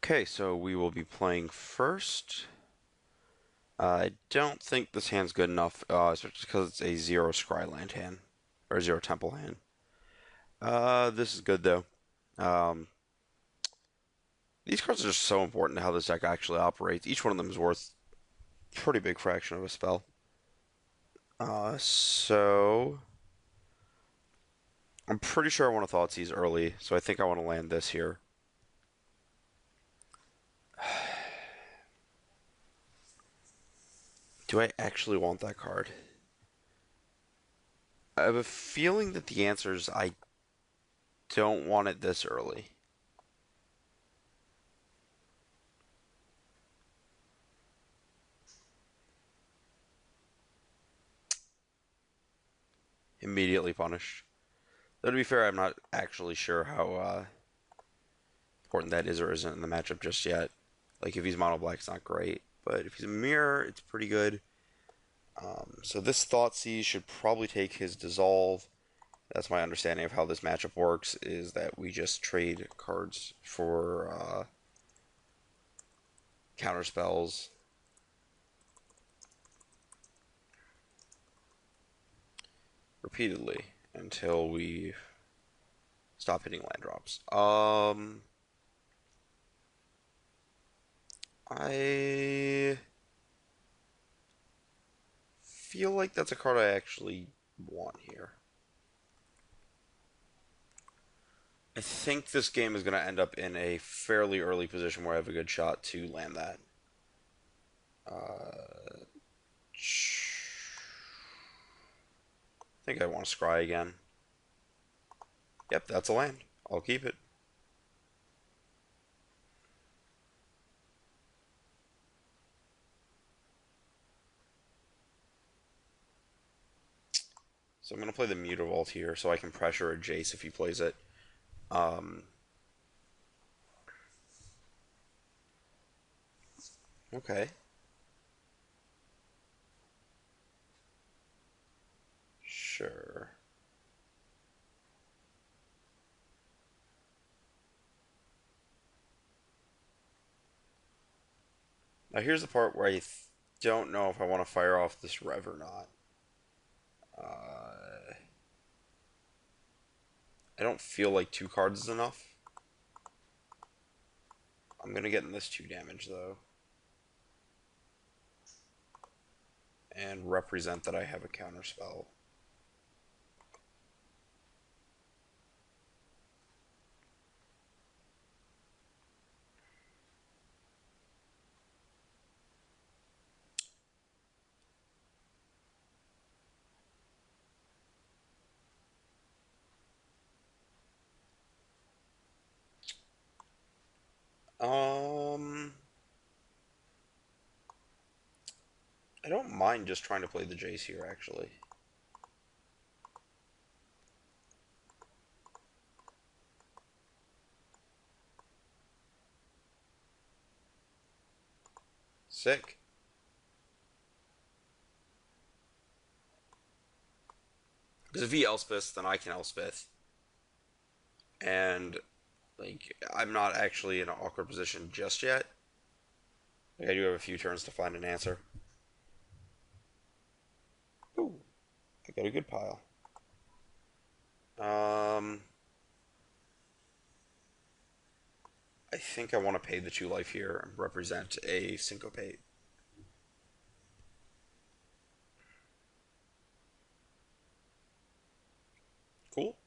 Okay, so we will be playing first. I don't think this hand's good enough, especially because it's a zero Scryland hand or zero Temple hand. This is good though. Um, these cards are just so important to how this deck actually operates. Each one of them is worth a pretty big fraction of a spell. So I'm pretty sure I want to Thoughtseize early, so I think I want to land this here. Do I actually want that card? I have a feeling that the answer is I don't want it this early. Immediately punished. Though to be fair, I'm not actually sure how important that is or isn't in the matchup just yet. Like if he's mono black, it's not great, but if he's a mirror, it's pretty good. So this Thoughtseize should probably take his dissolve. That's my understanding of how this matchup works. Is that we just trade cards for counter spells. Repeatedly until we stop hitting land drops. I feel like that's a card I actually want here. I think this game is going to end up in a fairly early position where I have a good shot to land that. I think I want to scry again. Yep, that's a land. I'll keep it. So I'm going to play the Mutavault here so I can pressure a Jace if he plays it. Okay. Sure. Now here's the part where I don't know if I want to fire off this Rev or not. I don't feel like two cards is enough. I'm going to get in this 2 damage though. And represent that I have a counter spell. Um, I don't mind just trying to play the Jace here, actually. Sick. Because if he Elspeth, then I can Elspeth. And, like, I'm not actually in an awkward position just yet. Like, I do have a few turns to find an answer. Ooh, I got a good pile. Um, I think I want to pay the 2 life here and represent a Syncopate. Cool.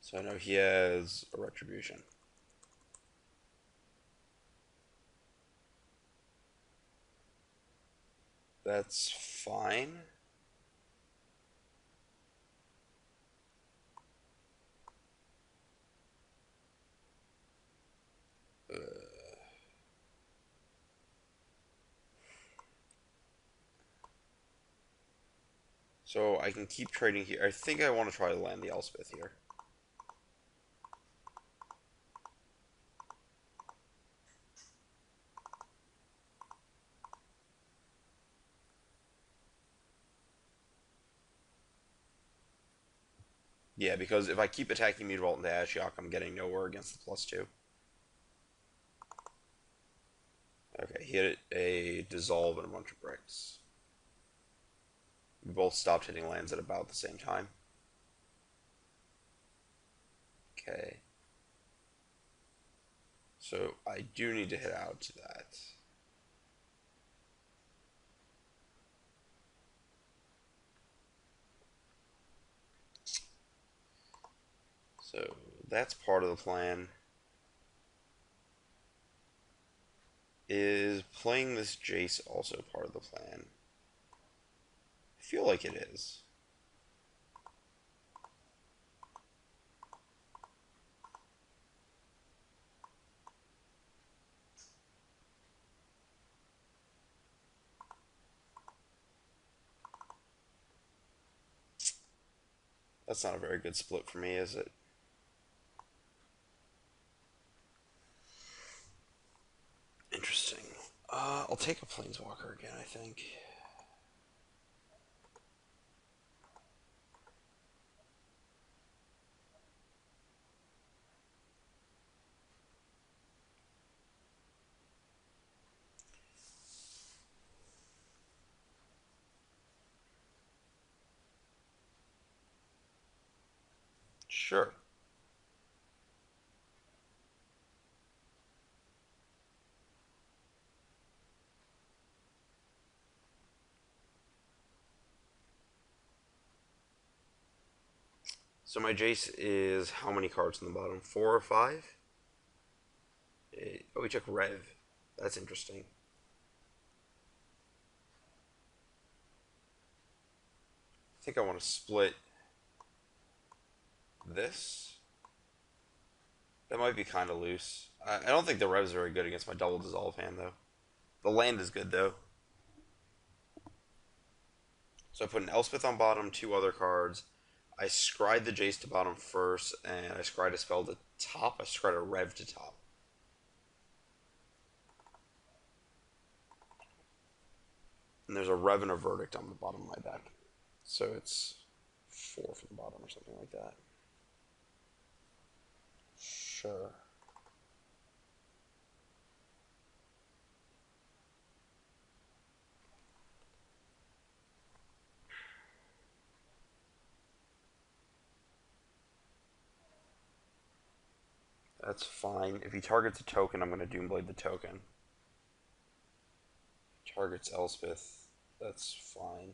So I know he has a Retribution. That's fine. So I can keep trading here. I think I want to try to land the Elspeth here. Yeah, because if I keep attacking Mutavault into Ashiok, I'm getting nowhere against the +2. Okay, he hit a Dissolve and a bunch of bricks. We both stopped hitting lands at about the same time. Okay. So I do need to hit out to that. So that's part of the plan. Is playing this Jace also part of the plan? I feel like it is. That's not a very good split for me, is it? Interesting. I'll take a Planeswalker again, I think. Sure. So my Jace is how many cards in the bottom? 4 or 5? Oh, we took Rev. That's interesting. I think I want to split this. That might be kind of loose. I don't think the Rev's very good against my double Dissolve hand, though. The land is good, though. So I put an Elspeth on bottom, 2 other cards. I scryed the Jace to bottom first, and I scryed a spell to top. I scryed a Rev to top. And there's a Rev and a Verdict on the bottom of my deck. So it's 4 from the bottom or something like that. Sure. That's fine. If he targets a token, I'm going to Doomblade the token. Targets Elspeth. That's fine.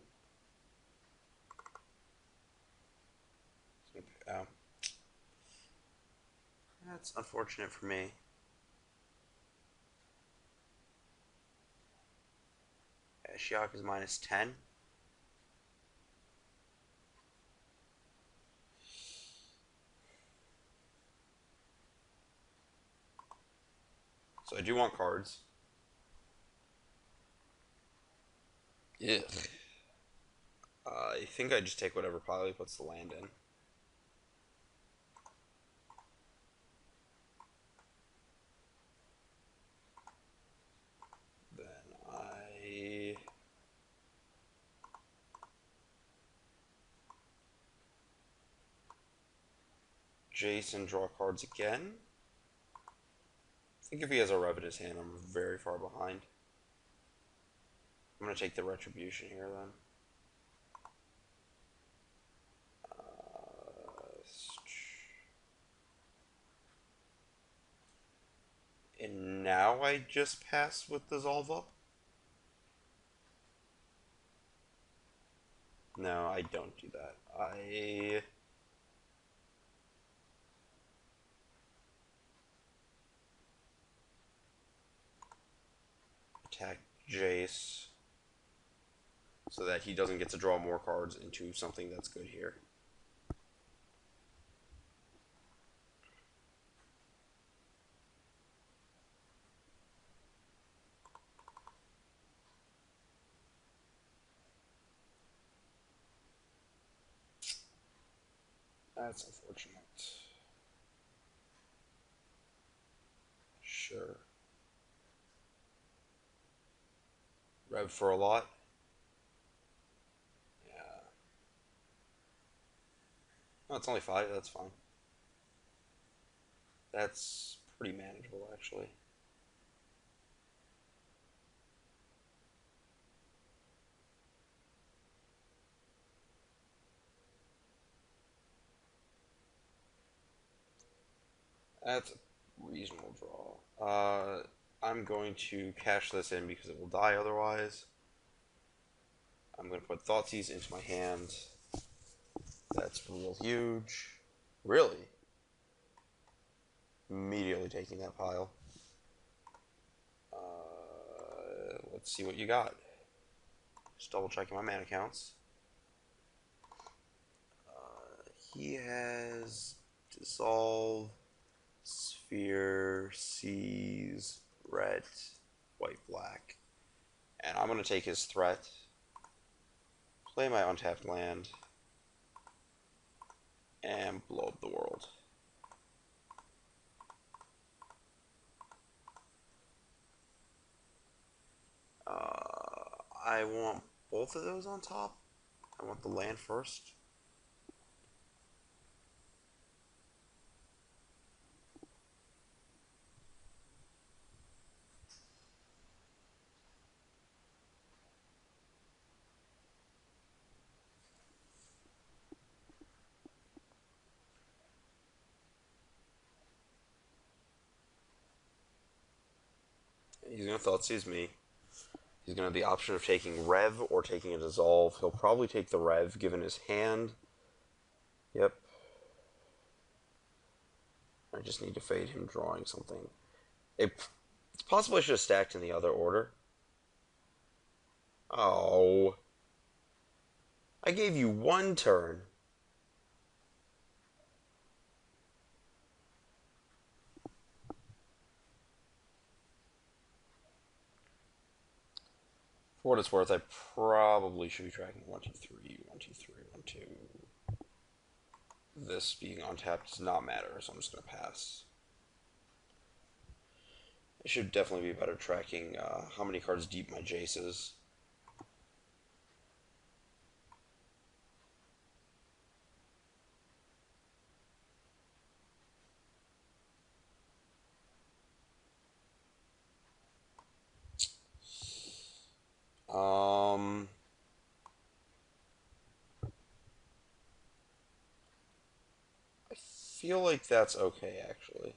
Oh. That's unfortunate for me. Ashiok is -10. So I do want cards. Yeah. I think I just take whatever pile he puts the land in. Then I Jason draw cards again. I think if he has a Rev in his hand, I'm very far behind. I'm going to take the Retribution here then. And now I just pass with Dissolve up? No, I don't do that. I attack Jace so that he doesn't get to draw more cards into something that's good here. That's unfortunate. Sure. Rev for a lot. Yeah. Oh, it's only 5. That's fine. That's pretty manageable, actually. That's a reasonable draw. I'm going to cash this in because it will die otherwise. I'm going to put Thoughtseize into my hand. That's real huge. Really? Immediately taking that pile. Let's see what you got. Just double checking my mana counts. He has Dissolve, Sphere, Seize, Red, White, Black. And I'm going to take his threat, play my untapped land, and blow up the world. I want both of those on top. I want the land first. He's going to Thoughtseize me. He's going to have the option of taking Rev or taking a Dissolve. He'll probably take the Rev, given his hand. Yep. I just need to fade him drawing something. It's possible I should have stacked in the other order. Oh. I gave you one turn. For what it's worth, I probably should be tracking 1, 2, 3, 1, 2, 3, 1, 2. This being untapped does not matter, so I'm just going to pass. I should definitely be better tracking how many cards deep my Jace is. I feel like that's okay, actually.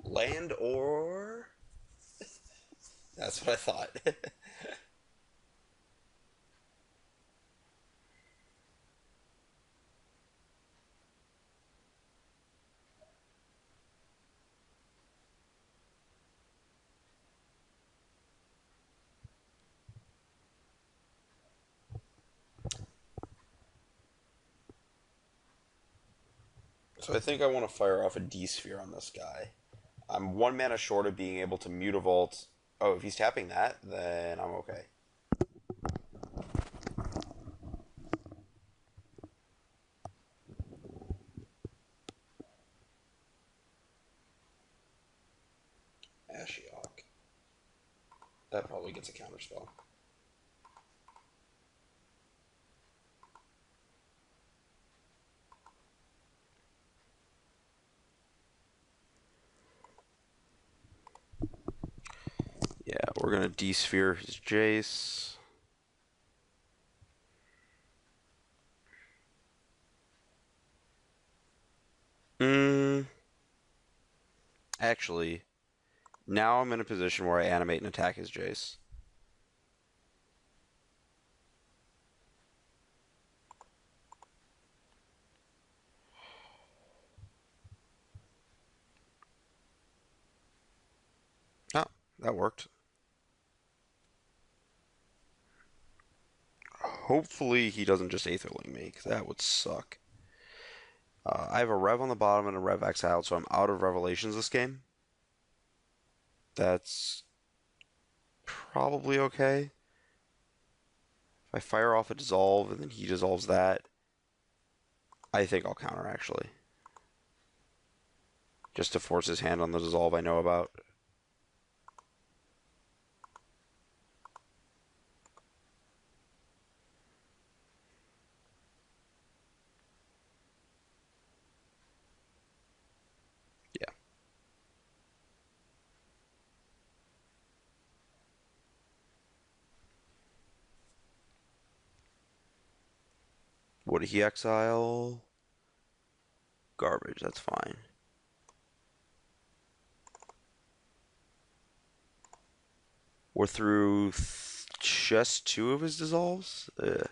Land or... That's what I thought. So I think I want to fire off a D-Sphere on this guy. I'm 1 mana short of being able to Mutavault. Oh, if he's tapping that, then I'm okay. Ashiok. That probably gets a counterspell. Yeah, we're gonna D-Sphere his Jace. Hmm. Actually, now I'm in a position where I animate and attack his Jace. Oh, that worked. Hopefully he doesn't just Aetherling me, because that would suck. I have a Rev on the bottom and a Rev exiled, so I'm out of Revelations this game. That's probably okay. If I fire off a Dissolve and then he dissolves that, I think I'll counter, actually. just to force his hand on the dissolve I know about. Yeah. Would he exile? Garbage, that's fine. We're through just two of his dissolves? Ugh.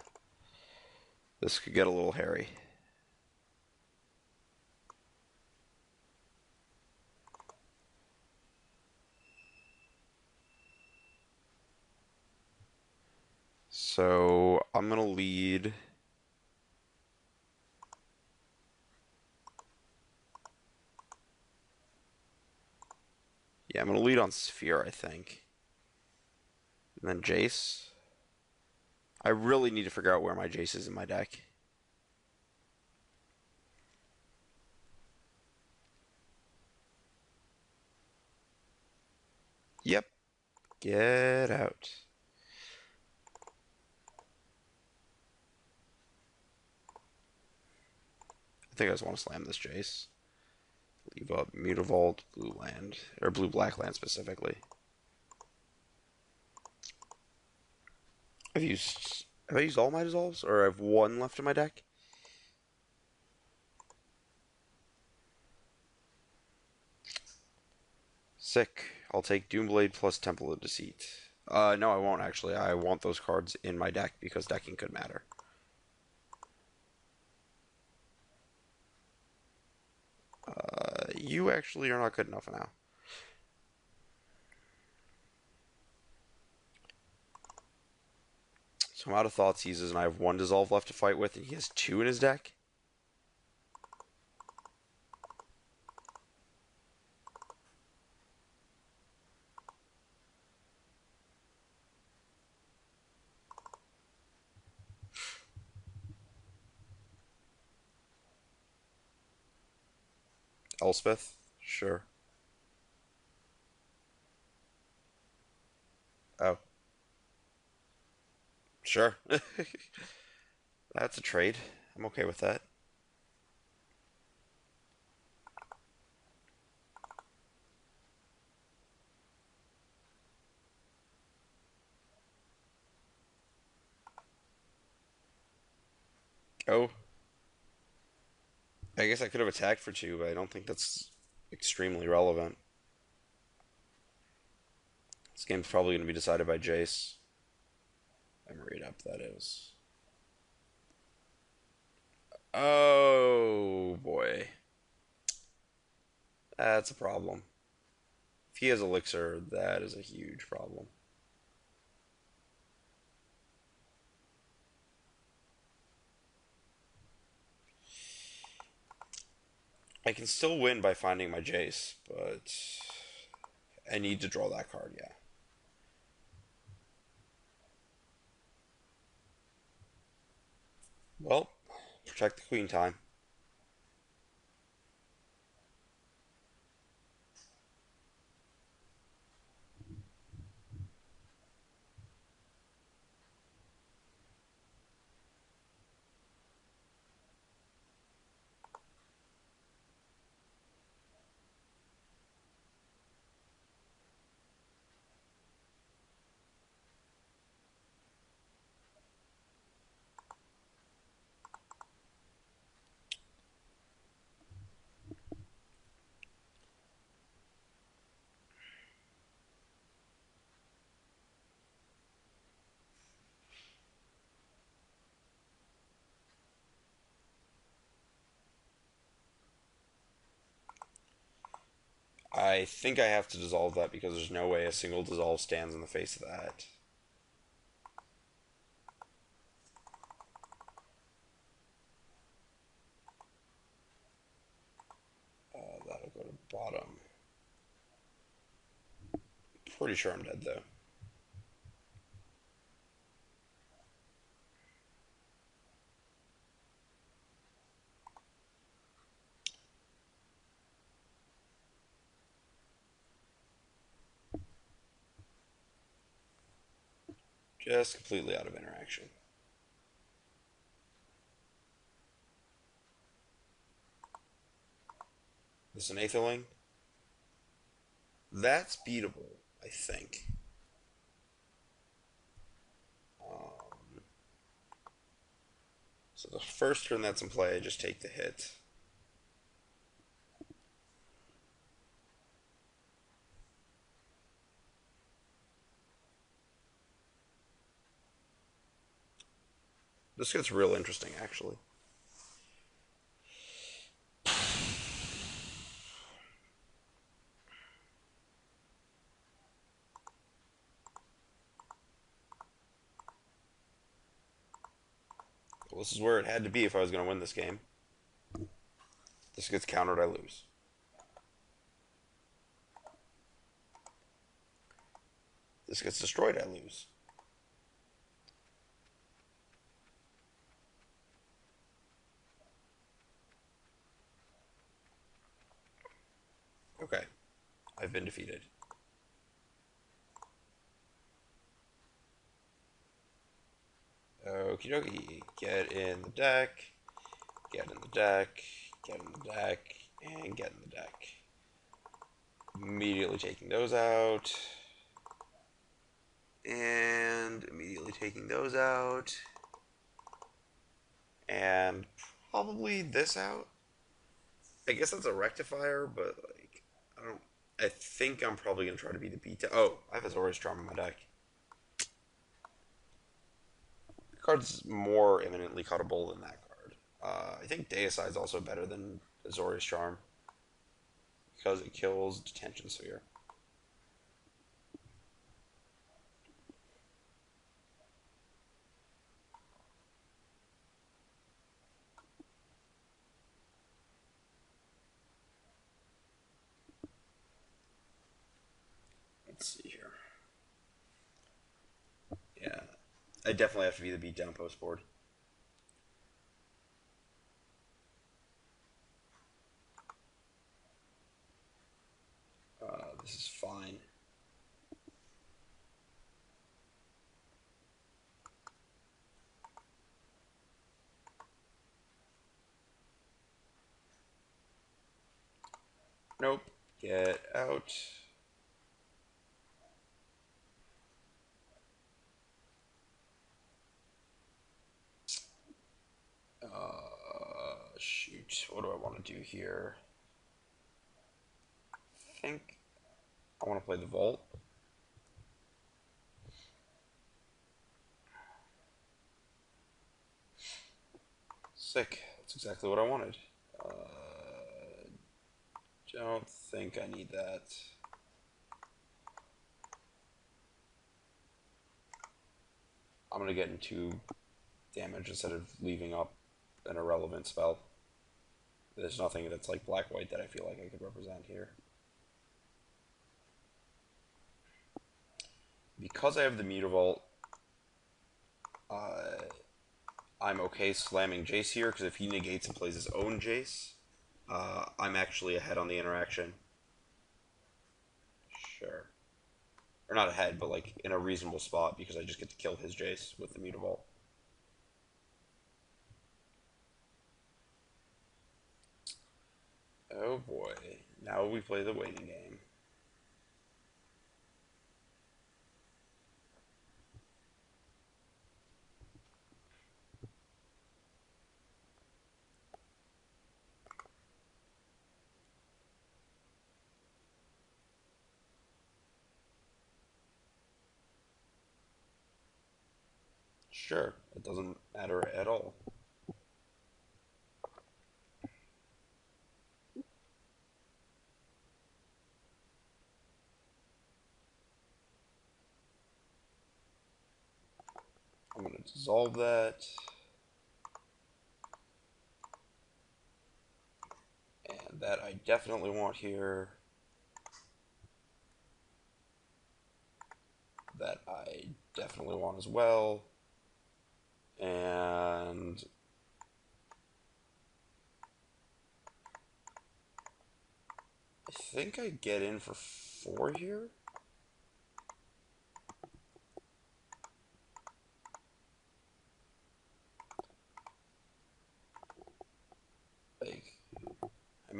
This could get a little hairy. So I'm gonna lead. Yeah, I'm gonna lead on Sphere, I think. And then Jace. I really need to figure out where my Jace is in my deck. Yep. Get out. I think I just want to slam this Jace. Leave up Mutavault, blue land, or blue black land specifically. Have I used all my dissolves, or I have one left in my deck? Sick. I'll take Doomblade plus Temple of Deceit. No, I won't actually. I want those cards in my deck because decking could matter. You actually are not good enough now. So I'm out of Thought Seizes, and I have one Dissolve left to fight with, and he has two in his deck. Elspeth? Sure. Oh, sure. That's a trade. I'm okay with that. Oh, I guess I could have attacked for two, but I don't think that's extremely relevant. This game's probably going to be decided by Jace. Memory up, that is. Oh, boy. That's a problem. If he has Elixir, that is a huge problem. I can still win by finding my Jace, but I need to draw that card, yeah. Well, protect the queen time. I think I have to dissolve that because there's no way a single dissolve stands in the face of that. That'll go to bottom. Pretty sure I'm dead though. Just completely out of interaction. This is an Aetherling. That's beatable, I think. Um, so the first turn that's in play, I just take the hit. This gets real interesting, actually. Well, this is where it had to be if I was going to win this game. This gets countered, I lose. This gets destroyed, I lose. Okay, I've been defeated. Okie dokie, get in the deck, get in the deck, get in the deck, and get in the deck. Immediately taking those out. And immediately taking those out. And probably this out. I guess that's a rectifier, but like, I don't. I think I'm probably gonna try to be the beat. Oh, I have Azorius Charm in my deck. The card's more imminently cuttable than that card. I think Deicide is also better than Azorius Charm because it kills Detention Sphere. Let's see here. Yeah, I definitely have to be the beatdown post board. This is fine. Nope. Get out. Shoot. What do I want to do here? I think I want to play the Vault. Sick. That's exactly what I wanted. Don't think I need that. I'm going to get into damage instead of leaving up an irrelevant spell. There's nothing that's like black-white that I feel like I could represent here. Because I have the Mutavault, I'm okay slamming Jace here, because if he negates and plays his own Jace, I'm actually ahead on the interaction. Sure. Or not ahead, but like in a reasonable spot, because I just get to kill his Jace with the Mutavault. Oh boy. Now we play the waiting game. Sure, it doesn't matter at all. I'm going to dissolve that. And that I definitely want here. That I definitely want as well. And I think I get in for 4 here.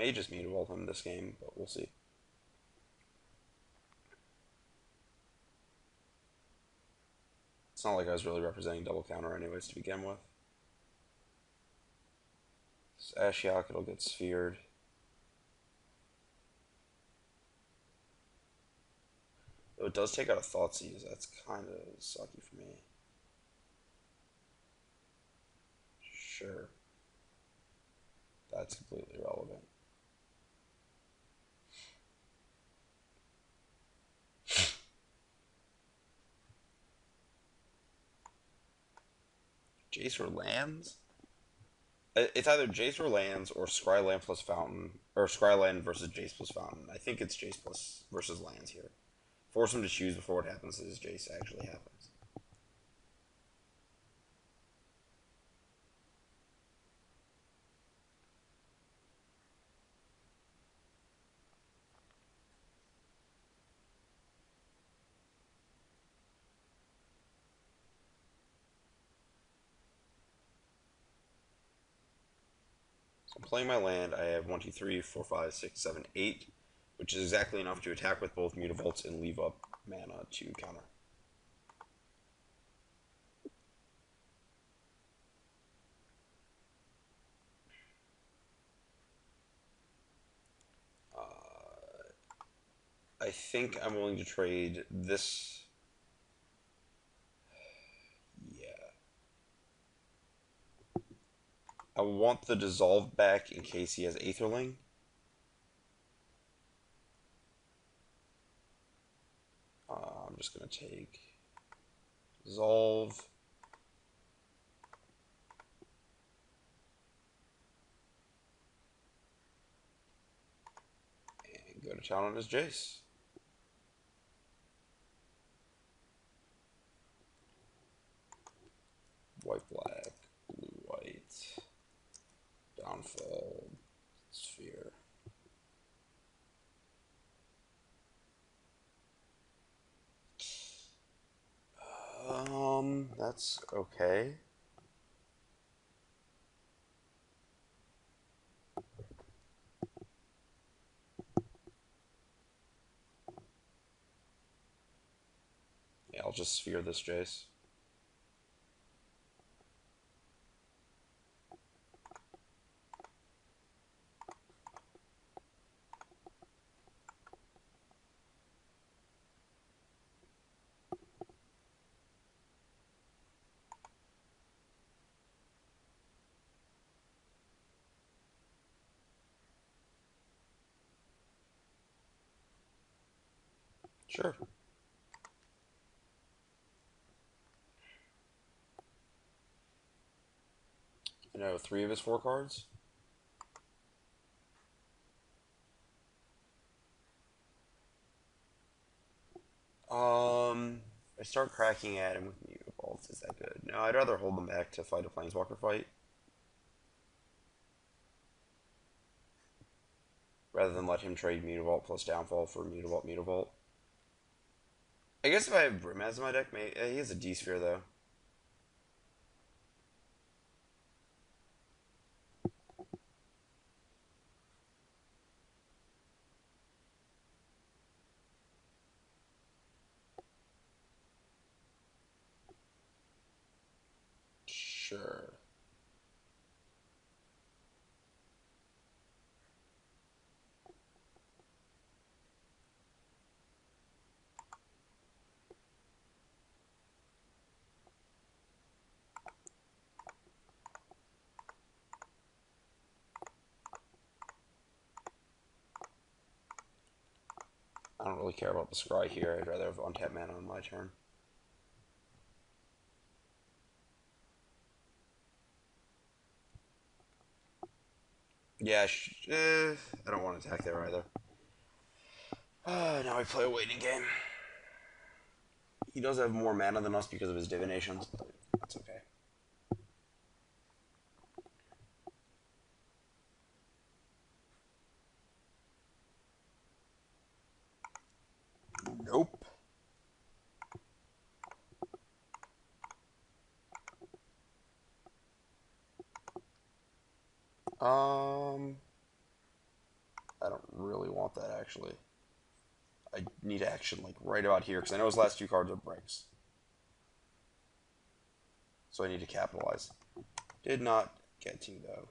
may just mutavault him this game, but we'll see. It's not like I was really representing double counter anyways to begin with. This Ashiok, it'll get sphered. Though it does take out a Thoughtseize, that's kind of sucky for me. Sure. That's completely irrelevant. Jace or lands? It's either Jace or lands or Scryland plus Fountain, or Scryland versus Jace plus Fountain. I think it's Jace plus versus lands here. Force him to choose before what happens is Jace actually happens. So I'm playing my land. I have 1, 2, 3, 4, 5, 6, 7, 8, which is exactly enough to attack with both Mutavaults and leave up mana to counter. I think I'm willing to trade this. Yeah. I want the Dissolve back in case he has Aetherling. I'm just going to take Dissolve. And go to town on his Jace. White, black, blue, white. Downfall. Sphere. That's okay. Yeah, I'll just sphere this Jace. Sure. I know 3 of his 4 cards. I start cracking at him with Mutavaults. Is that good? No, I'd rather hold them back to fight a Planeswalker fight. Rather than let him trade Mutavault plus Downfall for Mutavault, Mutavault. I guess if I have Brimaz in my deck, he has a D-Sphere though. Sure. I don't really care about the Scry here. I'd rather have untapped mana on my turn. Yeah, I don't want to attack there either. Now we play a waiting game. He does have more mana than us because of his divinations, but that's okay. Nope. Um, really want that, actually. I need action, like, right about here, because I know his last two cards are bricks. So I need to capitalize. Did not get to, though.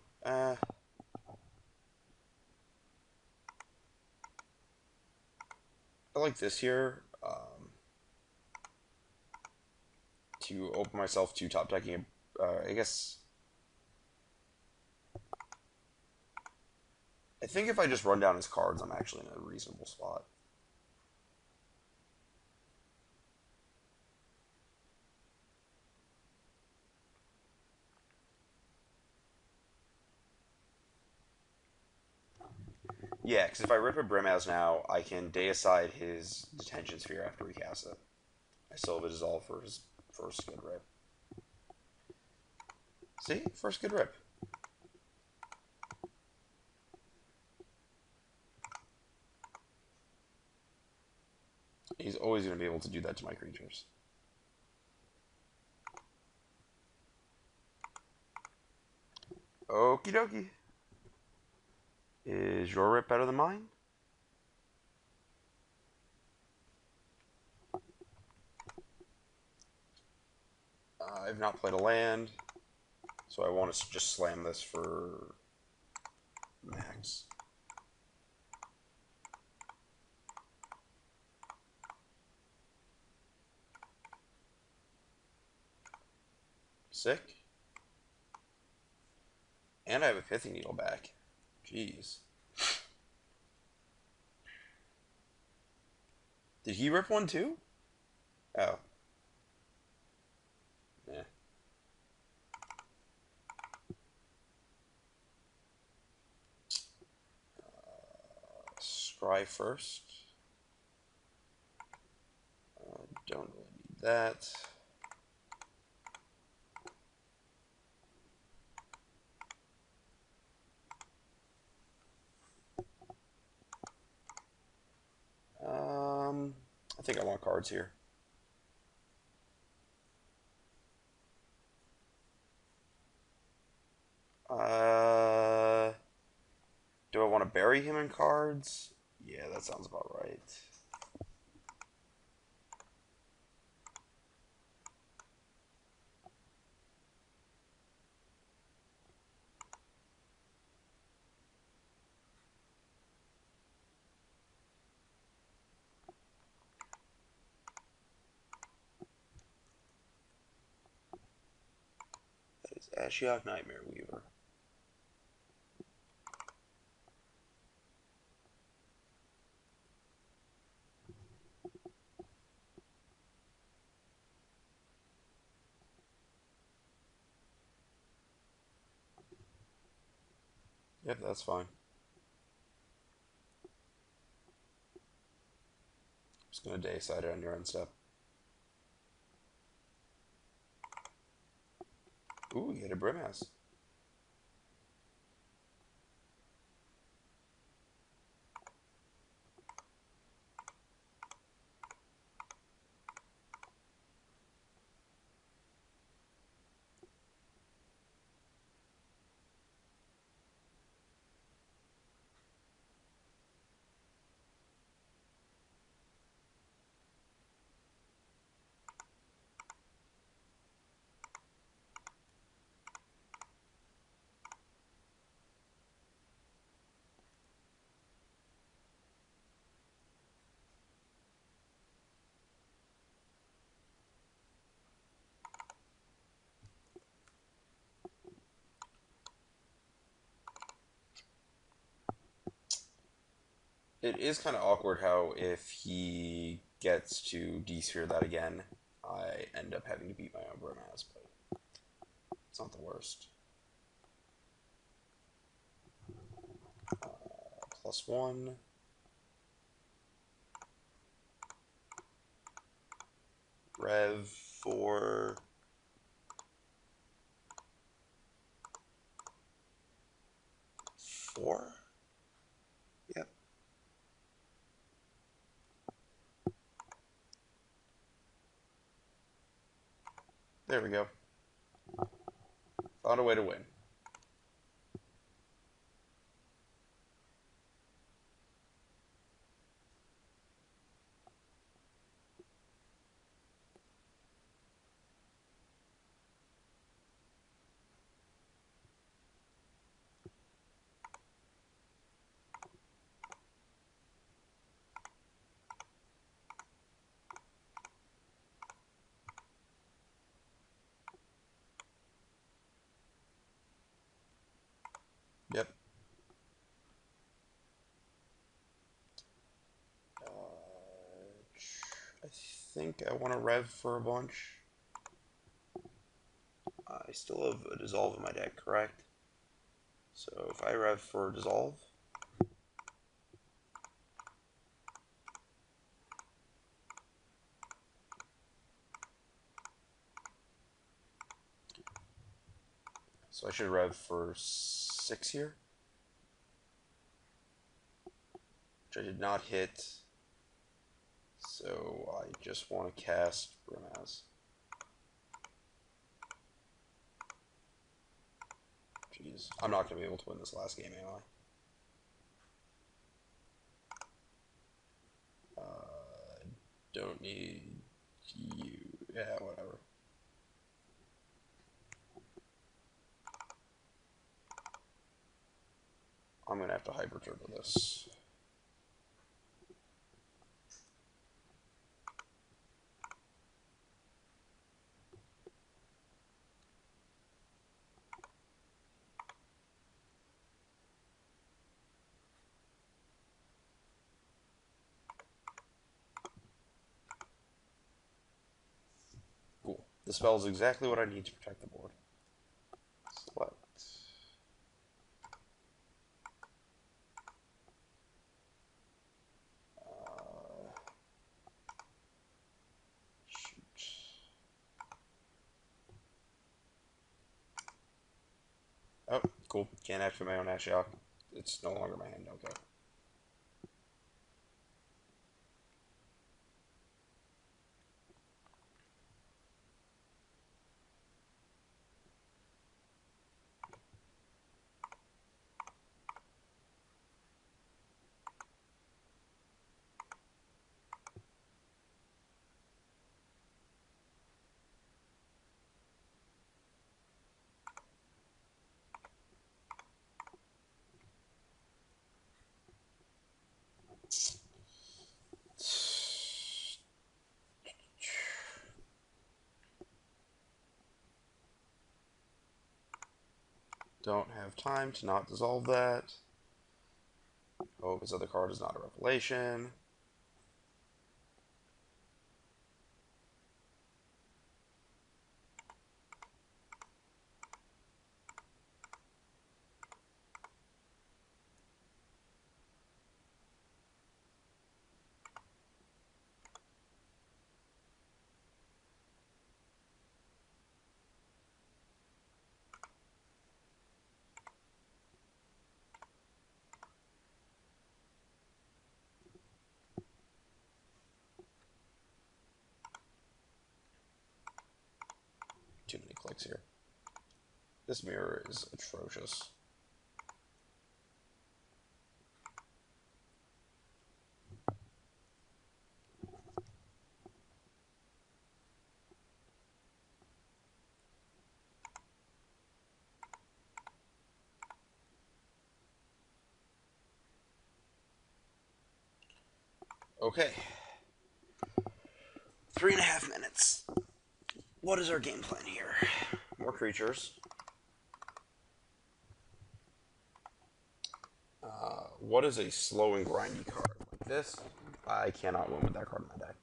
I like this here, to open myself to top decking, I guess... I think if I just run down his cards, I'm actually in a reasonable spot. Yeah, because if I rip a Brimhouse now, I can deicide his Detention Sphere after we cast it. I still have a Dissolve for his first good rip. See? First good rip. He's always going to be able to do that to my creatures. Okie dokie. Is your rip better than mine? I've not played a land, so I want to just slam this for max. Sick. And I have a Pithy Needle back. Jeez. Did he rip one too? Oh. Yeah. Scry first. Don't really need that. I think I want cards here. Do I want to bury him in cards? Yeah, that sounds about right. That is Ashiok Nightmare Weaver. Yep, that's fine. Just gonna deicide it on your end step. Ooh, you hit a Brimhouse. It is kind of awkward how if he gets to D-sphere that again, I end up having to beat my own Brimhouse, but it's not the worst. +1. Rev 4. Four? Yep. There we go. Found a way to win. think I want to rev for a bunch. I still have a Dissolve in my deck, correct? So if I rev for Dissolve, so I should rev for 6 here, which I did not hit. So I just want to cast Brimaz. Jeez, I'm not going to be able to win this last game, am I? Don't need you. Yeah, whatever. I'm going to have to Hyper Turbo this. Cool. The spell is exactly what I need to protect the board. Select. Shoot. Oh, cool. Can't activate my own Ashiok. It's no longer my hand. Okay. Don't have time to not dissolve that. Hope his other card is not a revelation. Too many clicks here. This mirror is atrocious. Okay. 3.5 minutes. What is our game plan here? More creatures. What is a slow and grindy card like this? I cannot win with that card in my deck.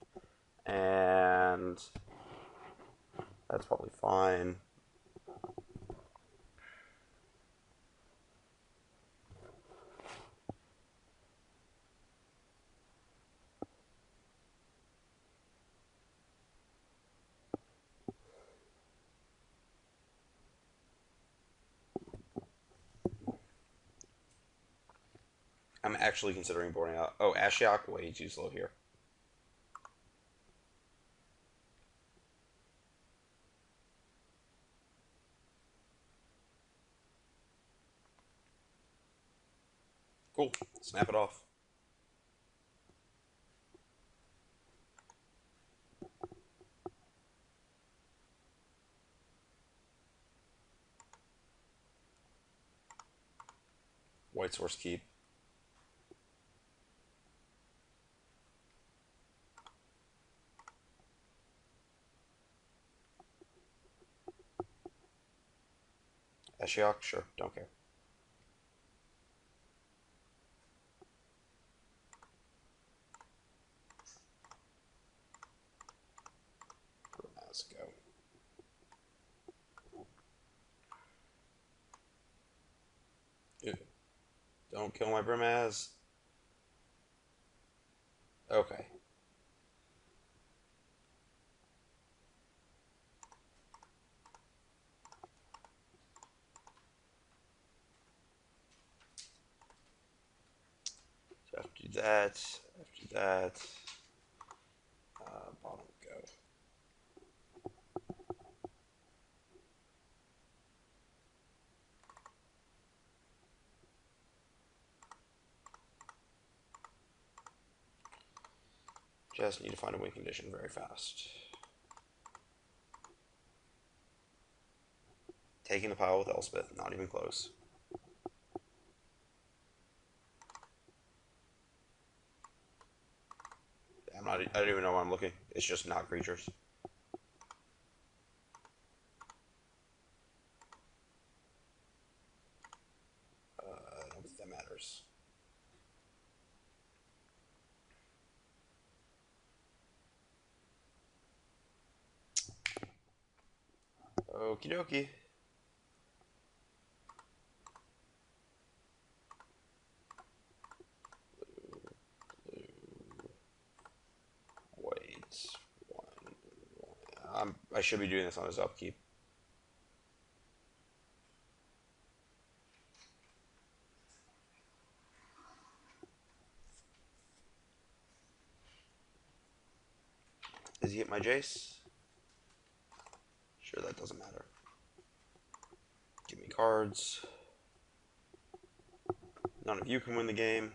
And that's probably fine. I'm actually considering boarding out. Oh, Ashiok, way too slow here. Cool. Snap it off. White Source Keep. Ashiok, sure, don't care. Don't kill my Brimaz. Okay. So after that, bottom go. Just need to find a win condition very fast. Taking the pile with Elspeth, not even close. I don't even know why I'm looking. It's just not creatures. I don't think that matters. Okie dokie. Wait. I should be doing this on his upkeep. Does he hit my Jace? Sure, that doesn't matter. Give me cards. None of you can win the game.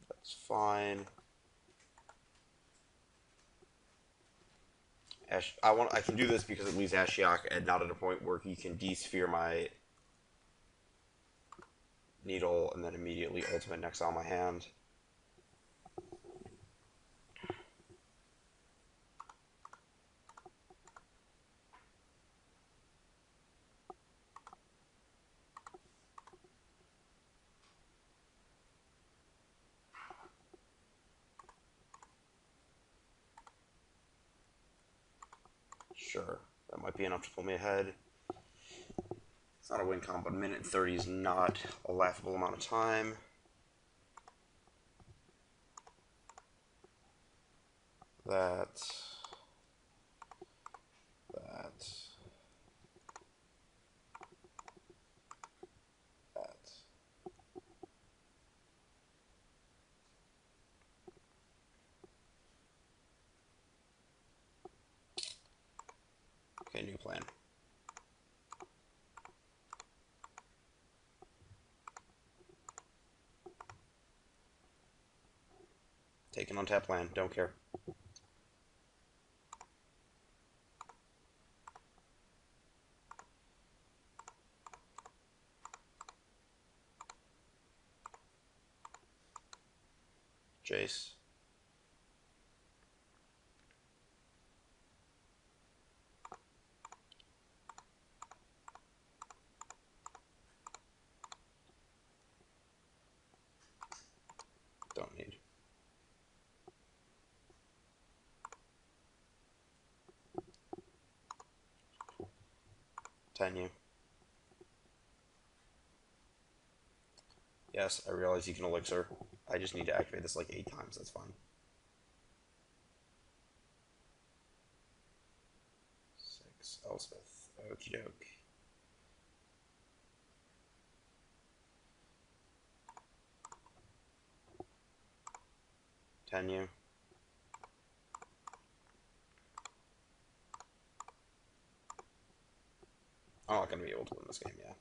That's fine. I can do this because it leaves Ashiok and not at a point where he can de-sphere my needle and then immediately ultimate next on my hand. Sure, that might be enough to pull me ahead. It's not a win con, but a minute and 30 is not a laughable amount of time. That. That. Okay, new plan. Taking on tap land, don't care. Jace. Don't need. Ten you. Yes, I realize you can elixir. I just need to activate this like 8 times, that's fine. 6, Elspeth. Okie doke. Ten you. I'm not going to be able to win this game, yeah.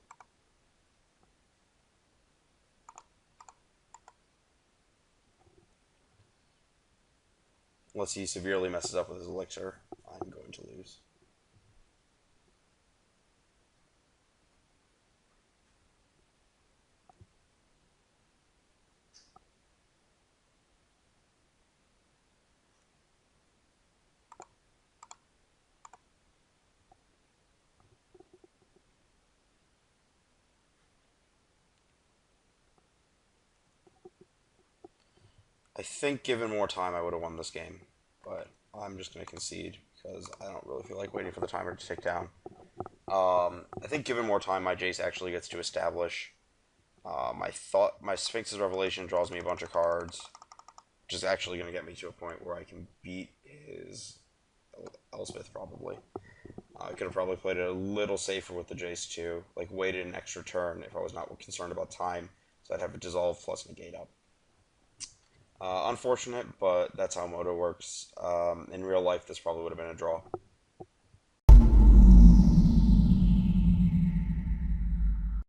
Unless he severely messes up with his elixir, I'm going to lose. I think given more time, I would have won this game, but I'm just going to concede because I don't really feel like waiting for the timer to tick down. I think given more time, my Jace actually gets to establish. My Sphinx's Revelation draws me a bunch of cards, which is actually going to get me to a point where I can beat his Elspeth probably. I could have probably played it a little safer with the Jace too, like waited an extra turn if I was not concerned about time, so I'd have a Dissolve plus Negate up. Unfortunate, but that's how Moto works. In real life, this probably would have been a draw.